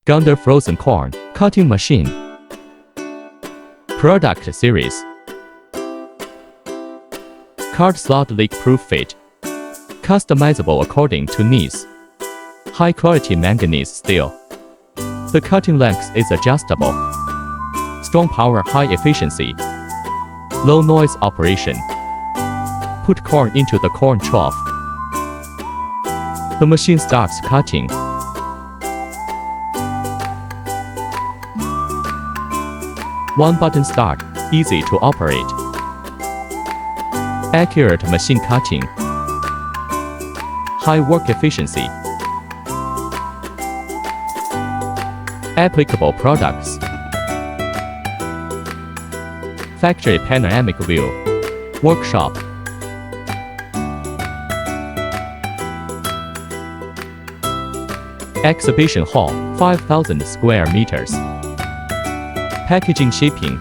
Gondor frozen corn cutting machine. Product series. Card slot leak-proof fit. Customizable according to needs. High-quality manganese steel. The cutting length is adjustable. Strong power, high efficiency. Low noise operation. Put corn into the corn trough. The machine starts cutting. One button start, easy to operate. Accurate machine cutting. High work efficiency. Applicable products. Factory panoramic view. Workshop. Exhibition hall, 5,000 square meters. Packaging shipping,